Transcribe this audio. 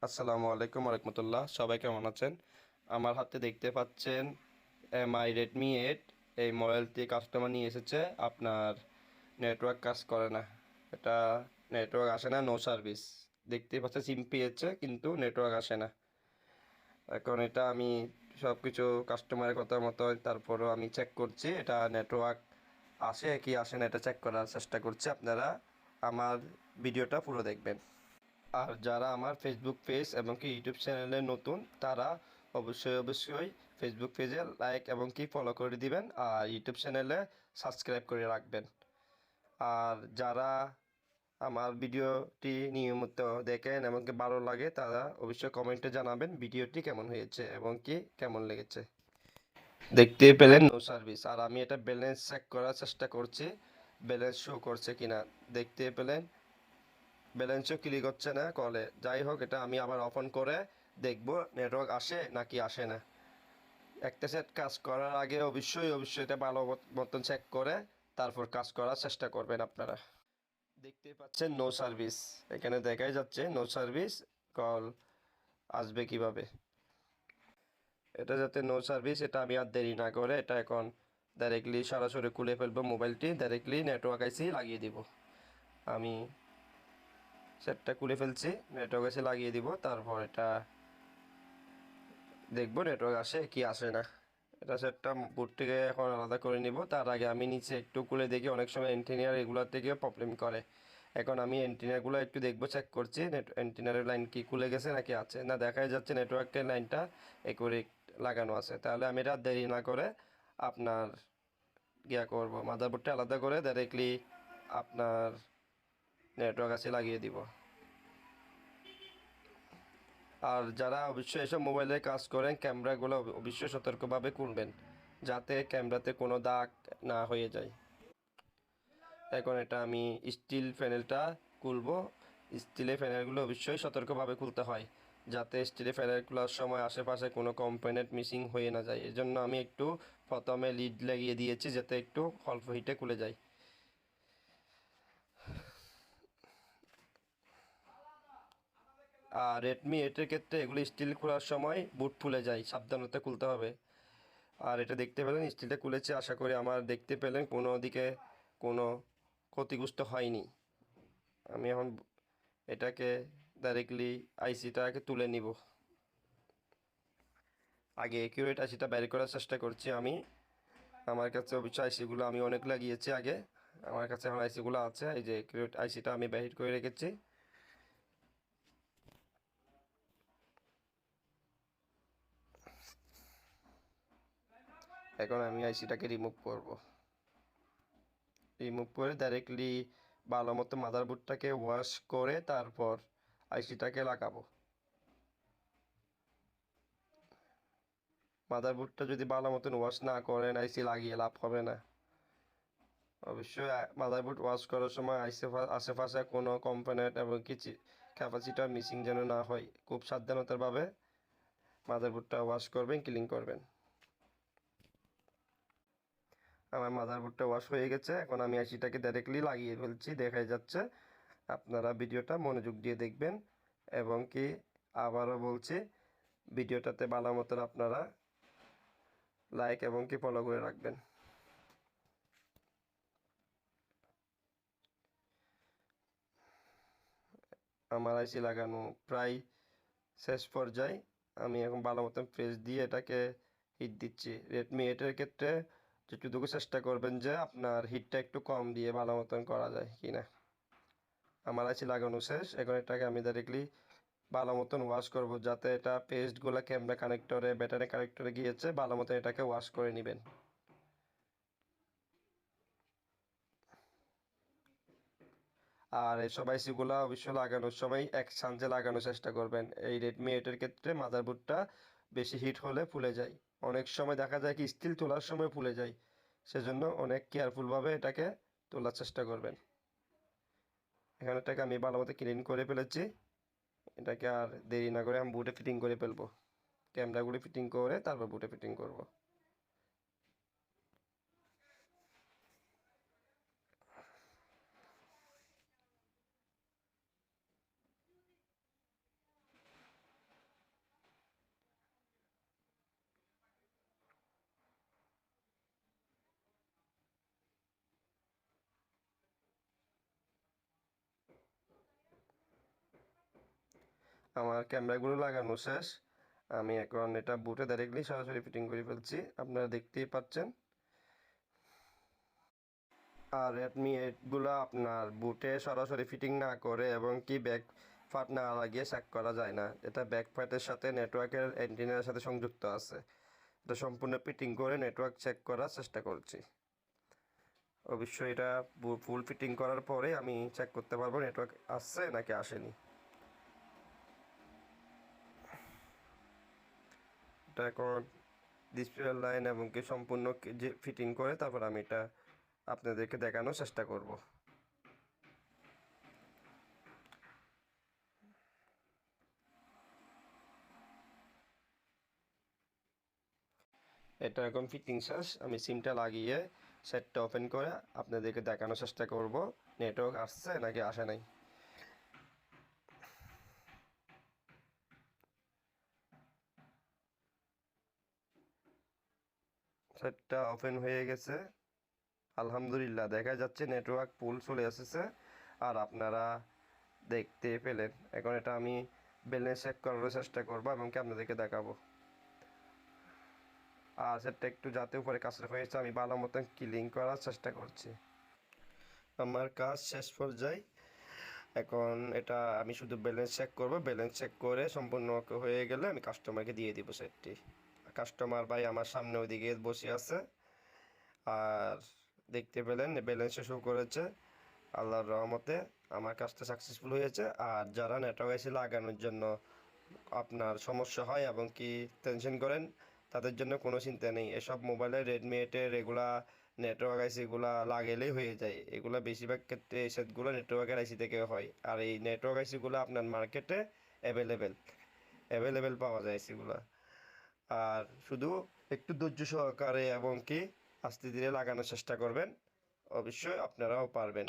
আসসালামু আলাইকুম রহমতুল্লাহ, সবাই কেমন আছেন? আমার হাতে দেখতে পাচ্ছেন এমআই Redmi-8। এই মডেলটি কাস্টমার নিয়ে এসেছে। আপনার নেটওয়ার্ক কাজ করে না, এটা নেটওয়ার্ক আসে না, নো সার্ভিস। দেখতে পাচ্ছেন সিম পেয়েছে কিন্তু নেটওয়ার্ক আসে না। এখন এটা আমি সব কিছু কাস্টমারের কথা মতো তারপরও আমি চেক করছি এটা নেটওয়ার্ক আসে কি আসে না, এটা চেক করার চেষ্টা করছি। আপনারা আমার ভিডিওটা পুরো দেখবেন। আর যারা আমার ফেসবুক পেজ এবং কি ইউটিউব চ্যানেলে নতুন, তারা অবশ্যই ফেসবুক পেজে লাইক এবং কি ফলো করে দিবেন, আর ইউটিউব চ্যানেলে সাবস্ক্রাইব করে রাখবেন। আর যারা আমার ভিডিওটি নিয়মিত দেখেন এবং কি ভালো লাগে, তারা অবশ্যই কমেন্টে জানাবেন ভিডিওটি কেমন হয়েছে এবং কি কেমন লেগেছে। দেখতে পেলেন নো সার্ভিস, আর আমি এটা ব্যালেন্স চেক করার চেষ্টা করছি, ব্যালেন্স শো করছে কিনা। দেখতে পেলেন ব্যালেন্সও ক্লিক হচ্ছে না কলে। যাই হোক, এটা আমি আবার অন করে দেখব নেটওয়ার্ক আসে নাকি আসে না। একটা সেট কাজ করার আগে অবশ্যই এটা ভালো মতন চেক করে তারপর কাজ করার চেষ্টা করবেন আপনারা। দেখতে পাচ্ছেন নো সার্ভিস, এখানে দেখাই যাচ্ছে নো সার্ভিস। কল আসবে কিভাবে? এটা যাতে নো সার্ভিস, এটা আমি আর দেরি না করে এটা এখন ডাইরেক্টলি সরাসরি খুলে ফেলবো। মোবাইলটি ডাইরেক্টলি নেটওয়ার্ক আইসি লাগিয়ে দিব। আমি সেটটা খুলে ফেলছি, নেটওয়ার্ক আইসি লাগিয়ে দিব, তারপর এটা দেখবো নেটওয়ার্ক আসে কি আসে না। এটা সেটটা বুট থেকে এখন আলাদা করে নিব। তার আগে আমি নিচে একটু খুলে দেখি, অনেক সময় এন্টিনিয়ার এগুলোর থেকে প্রবলেম করে। এখন আমি এন্টিনিয়ারগুলো একটু দেখবো, চেক করছি এন্টিনিয়ারের লাইন কি খুলে গেছে নাকি আছে না। দেখাই যাচ্ছে নেটওয়ার্কের লাইনটা একুরেট লাগানো আছে। তাহলে আমি এটা দেরি না করে আপনার গিয়া করব, মাদারবোর্ডটা আলাদা করে ডাইরেক্টলি আপনার নেটওয়ার্ক আছে লাগিয়ে দিব। আর যারা অবশ্যই এসব মোবাইলে কাজ করেন, ক্যামেরাগুলো অবশ্যই সতর্কভাবে খুলবেন যাতে ক্যামেরাতে কোনো দাগ না হয়ে যায়। এখন এটা আমি স্টিল প্যানেলটা খুলবো। স্টিলের প্যানেলগুলো অবশ্যই সতর্কভাবে খুলতে হয় যাতে স্টিলের প্যানেলগুলোর সময় আশেপাশে কোনো কম্পোনেন্ট মিসিং হয়ে না যায়। এর জন্য আমি একটু প্রথমে লিড লাগিয়ে দিয়েছি যাতে একটু অল্প হিটে খুলে যায়। আর Redmi-8 এর ক্ষেত্রে এগুলো স্টিল খোলার সময় বুট খুলে যায়, সাবধানতা খুলতে হবে। আর এটা দেখতে পেলেন স্টিলটা খুলেছে, আশা করি আমার দেখতে পেলেন কোনো দিকে কোনো ক্ষতিগ্রস্ত হয়নি। আমি এখন এটাকে ডাইরেক্টলি আইসিটাকে তুলে নিব। আগে একিউরেট আইসিটা বের করার চেষ্টা করছি আমি। আমার কাছে অবশ্যই আইসিগুলো আমি অনেক লাগিয়েছি আগে, আমার কাছে এখন আইসিগুলো আছে। এই যে একিউরেট আইসিটা আমি বাহির করে রেখেছি। এখন আমি আইসিটাকে রিমুভ করব। রিমুভ করে ডাইরেক্টলি ভালো মতো মাদারবোর্ডটাকে ওয়াশ করে তারপর আইসিটাকে লাগাবো। মাদারবোর্ডটা যদি ভালো মতন ওয়াশ না করেন, আইসি লাগিয়ে লাভ হবে না। অবশ্যই মাদারবোর্ড ওয়াশ করার সময় আশেপাশে কোনো কম্পোনেন্ট এবং কিছু ক্যাপাসিটার মিসিং যেন না হয়, খুব সাবধানতাভাবে মাদারবোর্ডটা ওয়াশ করবেন, ক্লিন করবেন। আমার মাদারবোর্ডটা ওয়াশ হয়ে গেছে, এখন আমি আইসিটাকে ডাইরেক্টলি লাগিয়ে ফেলছি, দেখাই যাচ্ছে। আপনারা ভিডিওটা মনোযোগ দিয়ে দেখবেন এবং কি আবারও বলছি, ভিডিওটাতে ভালো মতন আপনারা লাইক এবং কি ফলো করে রাখবেন। আমার আইসি লাগানো প্রায় শেষ পর্যায়ে। আমি এখন ভালো মতন প্রেস দিয়ে এটাকে হিট দিচ্ছি। Redmi-8 এর ক্ষেত্রে যতটুকু চেষ্টা করবেন যে আপনার হিটটা একটু কম দিয়ে ভালো মতন করা যায় কিনা। আমার আইসি লাগানো শেষ, এখন এটাকে আমি ডাইরেক্টলি ভালো মতন ওয়াশ করব যাতে এটা পেস্টগুলো ক্যামেরা কানেক্টরে ব্যাটারি কানেক্টরে গিয়েছে, ভালো মতন এটাকে ওয়াশ করে নেবেন। আর এসব আইসিগুলো অবশ্যই লাগানোর সময় একসাথে লাগানোর চেষ্টা করবেন। এই Redmi-8 এর ক্ষেত্রে মাদারবোর্ডটা বেশি হিট হলে ফুলে যায়, অনেক সময় দেখা যায় কি স্টিল তোলার সময় ফুলে যায়। সেজন্য অনেক কেয়ারফুলভাবে এটাকে তোলার চেষ্টা করবেন। এখানে এটাকে আমি ভালো মতো ক্লিন করে ফেলেছি। এটাকে আর দেরি না করে আমি বুটে ফিটিং করে ফেলবো। ক্যামেরাগুলি ফিটিং করে তারপর বুটে ফিটিং করব। আমার ক্যামেরাগুলো লাগানো শেষ। আমি এখন এটা বুটে ডাইরেক্টলি সরাসরি ফিটিং করে ফেলছি, আপনারা দেখতেই পাচ্ছেন। আর রেডমি 8 আপনার বুটে সরাসরি ফিটিং না করে এবং কি ব্যাক ফাট না লাগিয়ে চেক করা যায় না। এটা ব্যাক ফাটের সাথে নেটওয়ার্কের অ্যান্টেনার সাথে সংযুক্ত আছে। এটা সম্পূর্ণ ফিটিং করে নেটওয়ার্ক চেক করার চেষ্টা করছি। অবশ্যই এটা ফুল ফিটিং করার পরে আমি চেক করতে পারবো নেটওয়ার্ক আসছে নাকি আসেনি। এটা এখন ডিসপ্লে লাইন এবং কি সম্পূর্ণ যে ফিটিং করে তারপর আমি এটা আপনাদেরকে দেখানোর চেষ্টা করব। এটা এখন ফিটিং শেষ। আমি সিমটা লাগিয়ে সেটটা ওপেন করে আপনাদেরকে দেখানোর চেষ্টা করব নেটওয়ার্ক আসছে নাকি আসে নাই। সেটটা ওপেন হয়ে গেছে, আলহামদুলিল্লাহ দেখা যাচ্ছে নেটওয়ার্ক ফুল চলে এসেছে। আর আপনারা দেখতে পেলেন। এখন এটা আমি ব্যালেন্স চেক করার চেষ্টা করবো এবং কি আপনাদেরকে দেখাবো। আর সেটটা একটু যাতে উপরে কাছে হয়েছে আমি ভালো মতন ক্লিন করার চেষ্টা করছি। আমার কাজ শেষ পর্যায়ে। এখন এটা আমি শুধু ব্যালেন্স চেক করব, ব্যালেন্স চেক করে সম্পূর্ণ হয়ে গেলে আমি কাস্টমারকে দিয়ে দিব সেটটি। কাস্টমার ভাই আমার সামনে ওইদিকে বসে আছে। আর দেখতে পেলেন ব্যালেন্স শো করেছে। আল্লাহর রহমতে আমার কাজটা সাকসেসফুল হয়েছে। আর যারা নেটওয়ার্ক এসে লাগানোর জন্য আপনার সমস্যা হয় এবং কি টেনশন করেন, তাদের জন্য কোনো চিন্তা নেই। এসব মোবাইলে রেডমি 8-এর এগুলা নেটওয়ার্ক আইসিগুলা লাগাইলেই হয়ে যায়। এগুলা বেশিরভাগ ক্ষেত্রে এই সেটগুলো নেটওয়ার্কের আইসি থেকে হয়। আর এই নেটওয়ার্ক আইসিগুলো আপনার মার্কেটে অ্যাভেলেবেল অ্যাভেলেবেল পাওয়া যায় আইসিগুলা। আর শুধু একটু ধৈর্য সহকারে এবং কি আস্তে ধীরে লাগানোর চেষ্টা করবেন, অবশ্যই আপনারাও পারবেন।